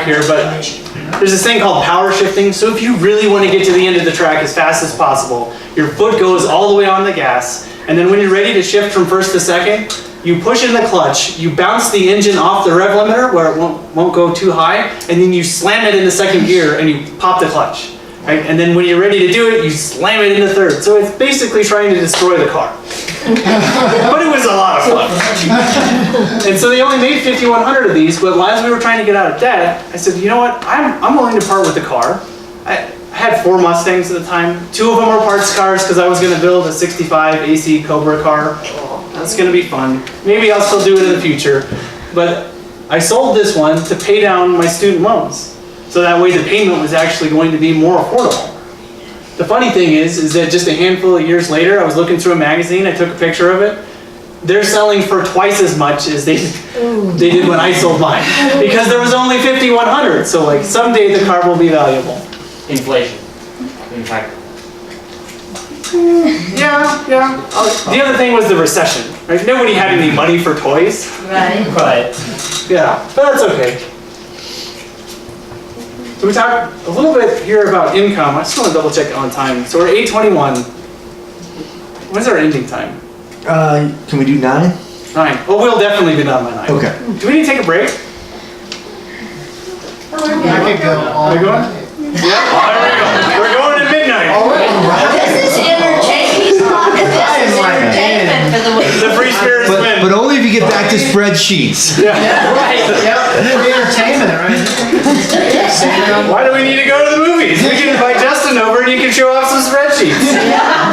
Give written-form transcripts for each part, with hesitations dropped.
here, but there's this thing called power shifting. So if you really want to get to the end of the track as fast as possible, your foot goes all the way on the gas, and then when you're ready to shift from first to second, you push in the clutch, you bounce the engine off the rev limiter where it won't go too high, and then you slam it into second gear and you pop the clutch. Right? And then when you're ready to do it, you slam it into third. So it's basically trying to destroy the car. But it was a lot of fun. And so they only made 5,100 of these, but as we were trying to get out of debt, I said, you know what, I'm willing to part with the car. I had 4 Mustangs at the time. 2 of them were parts cars because I was going to build a 65 AC Cobra car. That's going to be fun. Maybe I'll still do it in the future. But I sold this one to pay down my student loans. So that way the payment was actually going to be more affordable. The funny thing is that just a handful of years later, I was looking through a magazine, I took a picture of it. They're selling for twice as much as they did when I sold mine. Because there was only 5,100. So like someday the car will be valuable. Inflation. In fact. Yeah. The other thing was the recession. Right? Nobody had any money for toys. Right. But yeah, but that's okay. So we talked a little bit here about income. I just want to double check on time. So we're 8:21. When's our ending time? Can we do 9? 9. Oh, we'll definitely be done by 9. Okay. Do we need to take a break? Oh, we're I good. could go all Are we going? Yeah. Oh, there we go. We're going to midnight. This is entertaining. This is entertainment for the week. The free spirits win. But only if you get back to spreadsheets. Yeah. Right, yep, free entertainment, right? Why do we need to go to the movies? We can invite Justin over and you can show off some spreadsheets.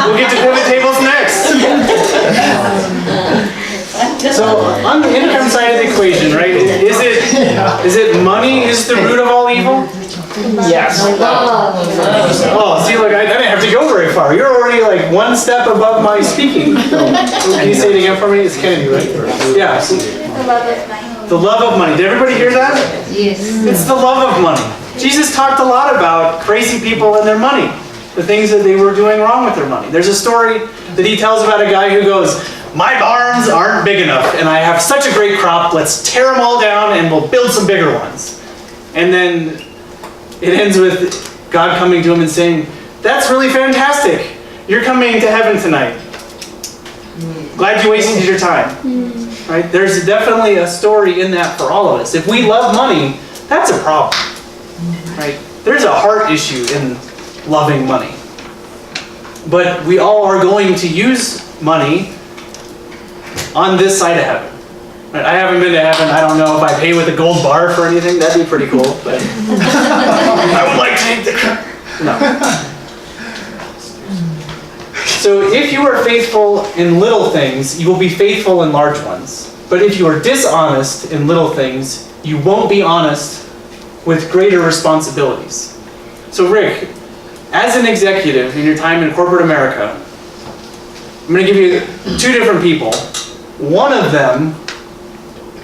We'll get to pivot tables next. So on the income side of the equation, right? Is it money is the root of all evil? Yes. Oh, see, look, I didn't have to go very far. You're already like one step above my speaking. So, can you say it again for me? It's Kennedy, right? Yeah. The love of money. Did everybody hear that? Yes. It's the love of money. Jesus talked a lot about crazy people and their money, the things that they were doing wrong with their money. There's a story that he tells about a guy who goes, my barns aren't big enough and I have such a great crop, let's tear them all down and we'll build some bigger ones. And then it ends with God coming to him and saying, that's really fantastic. You're coming to heaven tonight. Glad you wasted your time. Right? There's definitely a story in that for all of us. If we love money, that's a problem. Right? There's a heart issue in loving money. But we all are going to use money on this side of heaven. Right? I haven't been to heaven. I don't know if I pay with a gold bar for anything. That'd be pretty cool. But I would like to take the no. So if you are faithful in little things, you will be faithful in large ones. But if you are dishonest in little things, you won't be honest with greater responsibilities. So Rick, as an executive in your time in corporate America, I'm going to give you 2 different people. One of them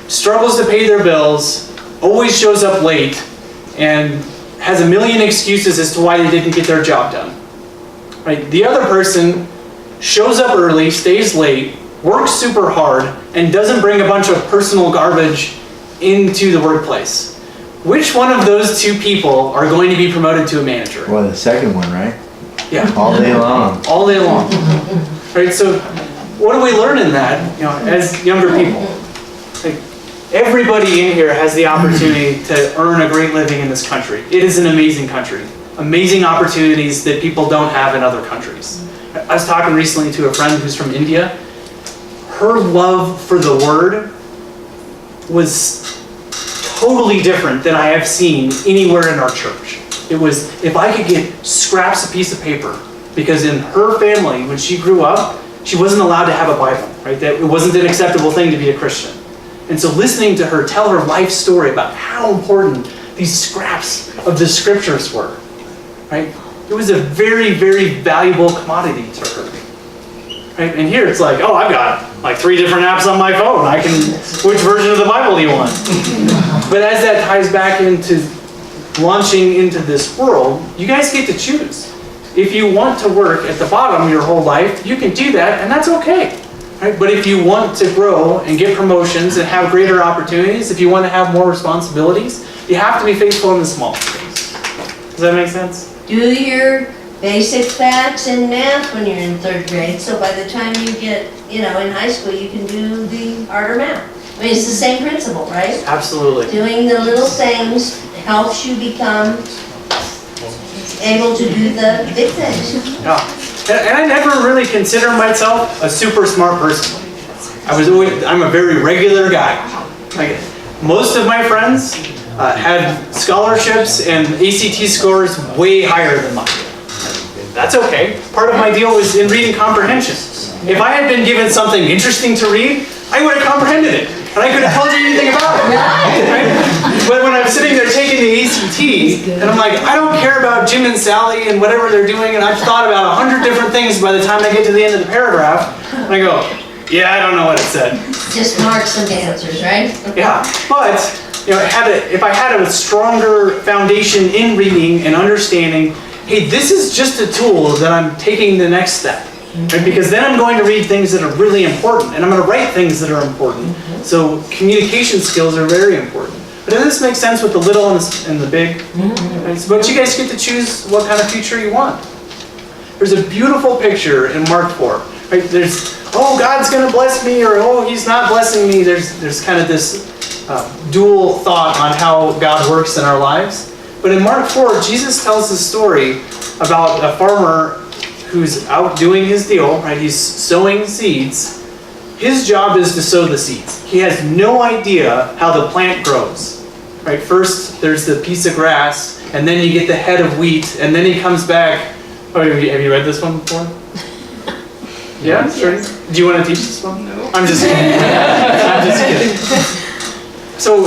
struggles to pay their bills, always shows up late, and has a million excuses as to why they didn't get their job done. Right? The other person shows up early, stays late, works super hard, and doesn't bring a bunch of personal garbage into the workplace. Which one of those 2 people are going to be promoted to a manager? Well, the second one, right? Yeah. All day long. All day long. Right? So what do we learn in that, as younger people? Like, everybody in here has the opportunity to earn a great living in this country. It is an amazing country. Amazing opportunities that people don't have in other countries. I was talking recently to a friend who's from India. Her love for the word was totally different than I have seen anywhere in our church. It was, if I could get scraps of piece of paper, because in her family, when she grew up, she wasn't allowed to have a Bible, right? That it wasn't an acceptable thing to be a Christian. And so listening to her tell her life story about how important these scraps of the scriptures were, right? It was a very, very valuable commodity to her. Right? And here it's like, oh, I've got like 3 different apps on my phone. Which version of the Bible do you want? But as that ties back into launching into this world, you guys get to choose. If you want to work at the bottom your whole life, you can do that, and that's okay. right? But if you want to grow and get promotions and have greater opportunities, if you want to have more responsibilities, you have to be faithful in the small things. Does that make sense? Do your basic facts in math when you're in 3rd grade, so by the time you get, in high school, you can do the harder math. I mean, it's the same principle, right? Absolutely. Doing the little things helps you become able to do the big things. Yeah. And I never really consider myself a super smart person. I'm a very regular guy. Like, most of my friends had scholarships and ACT scores way higher than mine. That's okay. Part of my deal was in reading comprehension. If I had been given something interesting to read, I would have comprehended it. And I could have told you anything about it. Right? But when I'm sitting there taking the ACT, and I'm like, I don't care about Jim and Sally and whatever they're doing, and I've thought about 100 different things by the time I get to the end of the paragraph, and I go, yeah, I don't know what it said. Just mark some answers, right? Yeah, but if I had a stronger foundation in reading and understanding, hey, this is just a tool that I'm taking the next step. Right? Because then I'm going to read things that are really important, and I'm going to write things that are important. So communication skills are very important. But does this make sense with the little and the big? Right? But you guys get to choose what kind of future you want. There's a beautiful picture in Mark 4. Right? There's, oh, God's going to bless me, or oh, He's not blessing me. There's kind of this dual thought on how God works in our lives. But in Mark 4, Jesus tells a story about a farmer who's out doing his deal, right? He's sowing seeds. His job is to sow the seeds. He has no idea how the plant grows, right? First, there's the piece of grass, and then you get the head of wheat, and then he comes back. Oh, have you read this one before? Yeah, sure. Do you want to teach this one? No. I'm just kidding. I'm just kidding. So,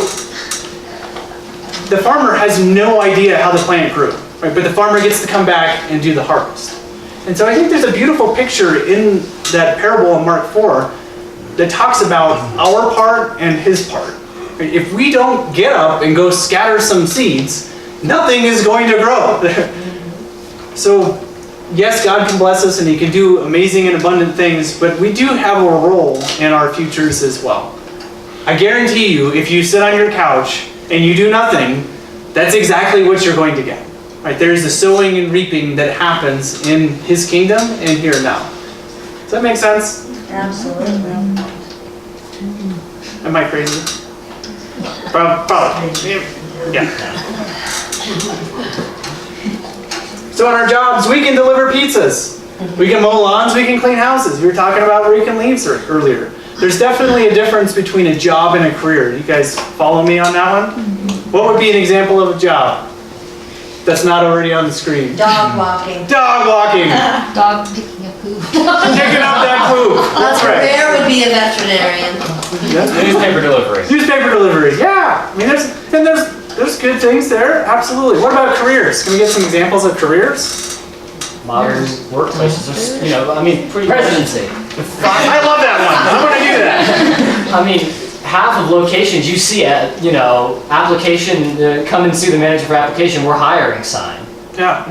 the farmer has no idea how the plant grew, right? But the farmer gets to come back and do the harvest. And so I think there's a beautiful picture in that parable in Mark 4 that talks about our part and his part. If we don't get up and go scatter some seeds, nothing is going to grow. So, yes, God can bless us and He can do amazing and abundant things, but we do have a role in our futures as well. I guarantee you, if you sit on your couch and you do nothing, that's exactly what you're going to get. Right? There's the sowing and reaping that happens in His kingdom and here now. Does that make sense? Absolutely. Am I crazy? Probably. Yeah. So in our jobs, we can deliver pizzas. We can mow lawns, we can clean houses. We were talking about raking leaves earlier. There's definitely a difference between a job and a career. You guys follow me on that one? What would be an example of a job that's not already on the screen? Dog walking. Dog walking. Dog picking up poop. Picking up that poop. That's right. Career would be a veterinarian. Newspaper delivery. Newspaper delivery. Yeah. I mean, there's good things there. Absolutely. What about careers? Can we get some examples of careers? Modern workplaces are, presidency. I love that one. I want to do that. I mean, half of locations you see at, application, come and see the manager for application, we're hiring sign. Yeah.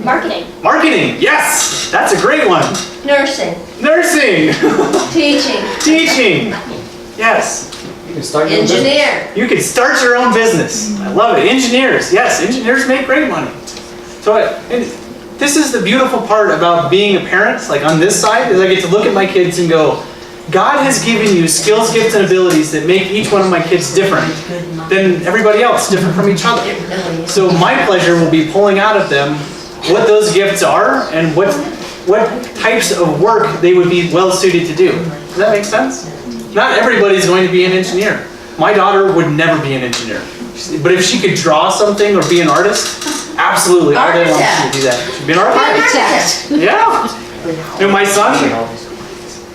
Marketing. Marketing. Yes. That's a great one. Nursing. Nursing. Teaching. Teaching. Yes. You can start your own business. Engineer. You can start your own business. I love it. Engineers. Yes, engineers make great money. So, this is the beautiful part about being a parent, like on this side, is I get to look at my kids and go, God has given you skills, gifts, and abilities that make each one of my kids different than everybody else, different from each other. So my pleasure will be pulling out of them what those gifts are and what types of work they would be well suited to do. Does that make sense? Not everybody's going to be an engineer. My daughter would never be an engineer. But if she could draw something or be an artist, absolutely, all day long she would do that. She'd be an architect. Yeah. And my son,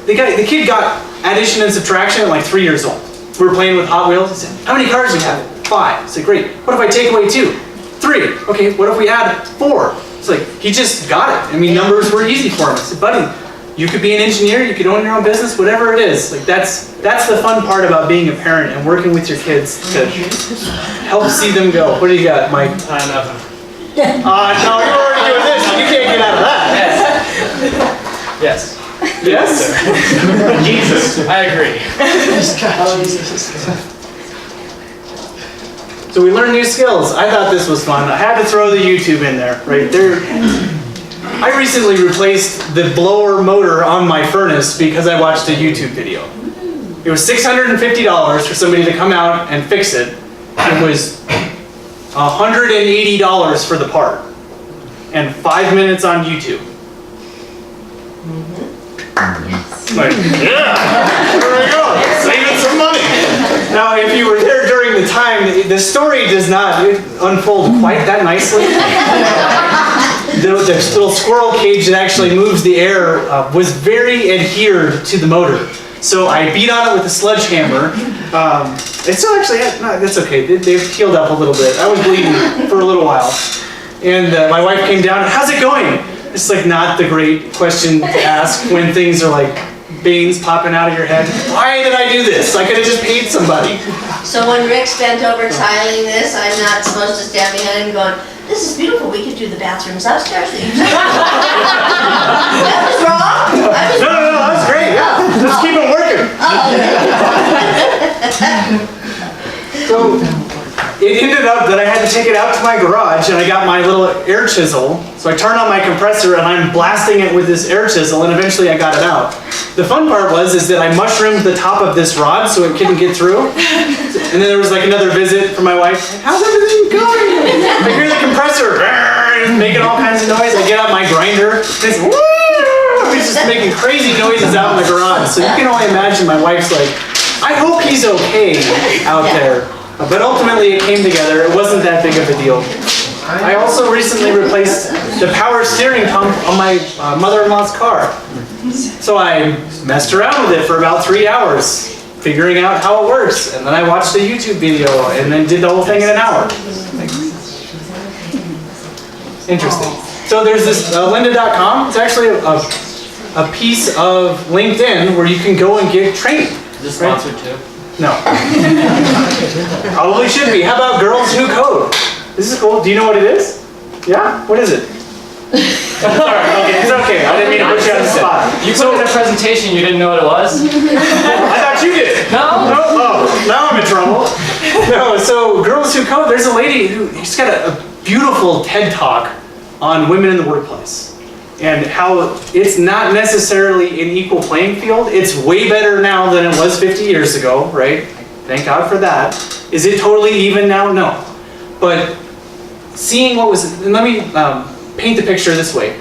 the kid got addition and subtraction at like 3 years old. We were playing with Hot Wheels. He said, how many cars do you have? 5. I said, great. What if I take away 2? 3. Okay, what if we add 4? It's like, he just got it. I mean, numbers were easy for him. I said, buddy, you could be an engineer, you could own your own business, whatever it is. Like that's the fun part about being a parent and working with your kids to help see them go. What do you got, Mike? Nothing. No, you're already doing this. You can't get out of that. Yes. Yes? Jesus, I agree. So we learned new skills. I thought this was fun. I had to throw the YouTube in there, right there. I recently replaced the blower motor on my furnace because I watched a YouTube video. It was $650 for somebody to come out and fix it. It was $180 for the part. And 5 minutes on YouTube. Like, yeah, there we go, saving some money. Now, if you were there during the time, the story does not unfold quite that nicely. The little squirrel cage that actually moves the air was very adhered to the motor. So I beat on it with a sledgehammer. It's still actually, no, that's okay. They've healed up a little bit. I was bleeding for a little while. And my wife came down, how's it going? It's like not the great question to ask when things are like veins popping out of your head. Why did I do this? I could have just paid somebody. So when Rick's bent over tiling this, I'm not supposed to stand behind him going, this is beautiful, we could do the bathrooms upstairs. That was wrong? I was No, that was great. Yeah. Let's keep it working. So it ended up that I had to take it out to my garage and I got my little air chisel. So I turned on my compressor and I'm blasting it with this air chisel and eventually I got it out. The fun part is that I mushroomed the top of this rod so it couldn't get through. And then there was like another visit from my wife. How's everything going? I hear the compressor making all kinds of noise. I get out my grinder. It's woo! It's just making crazy noises out in the garage. So you can only imagine my wife's like, I hope he's okay out there. But ultimately it came together. It wasn't that big of a deal. I also recently replaced the power steering pump on my mother-in-law's car. So I messed around with it for about 3 hours, figuring out how it works. And then I watched a YouTube video and then did the whole thing in an hour. Interesting. So there's this lynda.com. It's actually a piece of LinkedIn where you can go and get training. Is this sponsored too? No. Probably should be. How about Girls Who Code? This is cool. Do you know what it is? Yeah? What is it? Sorry, okay, it's okay. I didn't mean to put you on the spot. You put in a presentation, you didn't know what it was? I thought you did. No? Oh, now I'm in trouble. No, so Girls Who Code, there's a lady who's got a beautiful TED Talk on women in the workplace. And how it's not necessarily an equal playing field. It's way better now than it was 50 years ago, right? Thank God for that. Is it totally even now? No. But seeing what was, and let me paint the picture this way.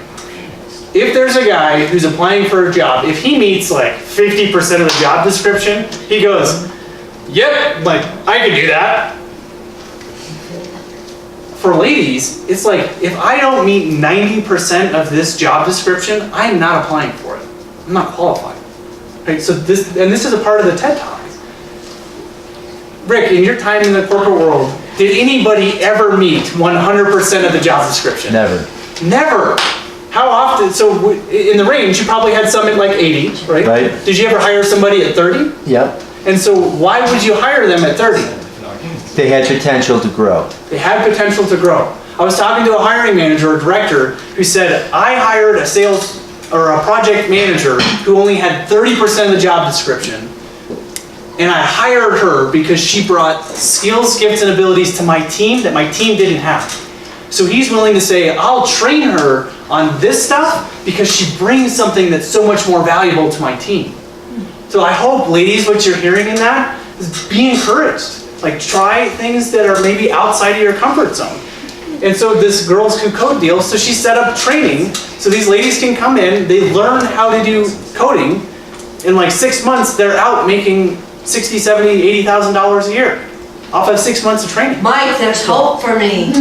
If there's a guy who's applying for a job, if he meets like 50% of the job description, he goes, yep, like I can do that. For ladies, it's like, if I don't meet 90% of this job description, I'm not applying for it. I'm not qualified. Right? So this is a part of the TED Talk. Rick, in your time in the corporate world, did anybody ever meet 100% of the job description? Never. Never. How often? So in the range, you probably had some at like 80, right? Right. Did you ever hire somebody at 30? Yep. And so why would you hire them at 30? They had potential to grow. They had potential to grow. I was talking to a hiring manager or director who said, I hired a sales or a project manager who only had 30% of the job description. And I hired her because she brought skills, gifts, and abilities to my team that my team didn't have. So he's willing to say, I'll train her on this stuff because she brings something that's so much more valuable to my team. So I hope, ladies, what you're hearing in that is be encouraged. Like, try things that are maybe outside of your comfort zone. And so this Girls Who Code deal, so she set up training so these ladies can come in, they learn how to do coding. In like 6 months, they're out making $60,000, $70,000, $80,000 a year off of 6 months of training. Mike, there's hope for me.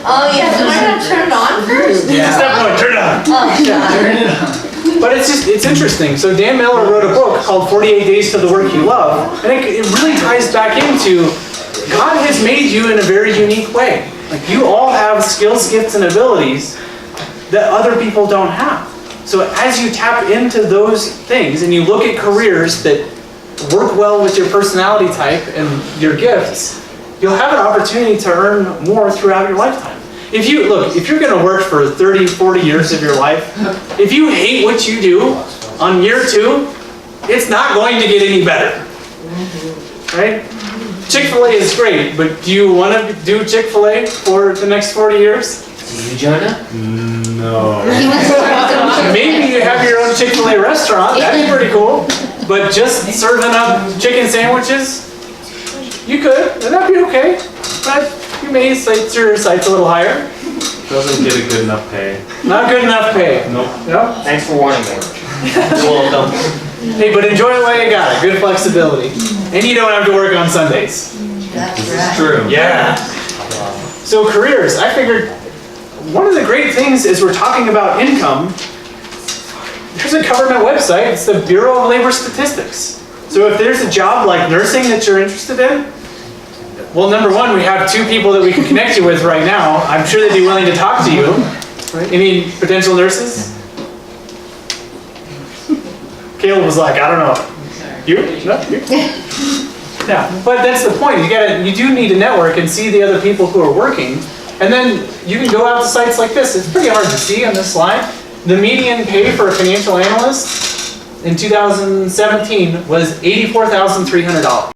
Oh, yeah, do I gotta turn it on first? Yeah. Step one, turn it on. Oh, God. But it's interesting. So Dan Miller wrote a book called 48 Days to the Work You Love. And it really ties back into God has made you in a very unique way. Like, you all have skills, gifts, and abilities that other people don't have. So as you tap into those things and you look at careers that work well with your personality type and your gifts, you'll have an opportunity to earn more throughout your lifetime. if you're gonna work for 30, 40 years of your life, if you hate what you do on year 2, it's not going to get any better, right? Chick-fil-A is great, but do you want to do Chick-fil-A for the next 40 years? Do you, Jonah? No. He wants to start his own Maybe you have your own Chick-fil-A restaurant, that'd be pretty cool. But just serving up chicken sandwiches, you could, and that'd be okay. But you may set your sights a little higher. Doesn't get a good enough pay. Not good enough pay. Nope. No? Thanks for warning me. You're welcome. Hey, but enjoy while you got it. Good flexibility. And you don't have to work on Sundays. That's This is right. true. Yeah. So careers, I figured one of the great things is we're talking about income. There's a government website, it's the Bureau of Labor Statistics. So if there's a job like nursing that you're interested in, well, number one, we have 2 people that we can connect you with right now. I'm sure they'd be willing to talk to you. Right? Any potential nurses? Caleb was like, I don't know. You? No? You? Yeah, but that's the point. You do need to network and see the other people who are working. And then you can go out to sites like this. It's pretty hard to see on this slide. The median pay for a financial analyst in 2017 was $84,300.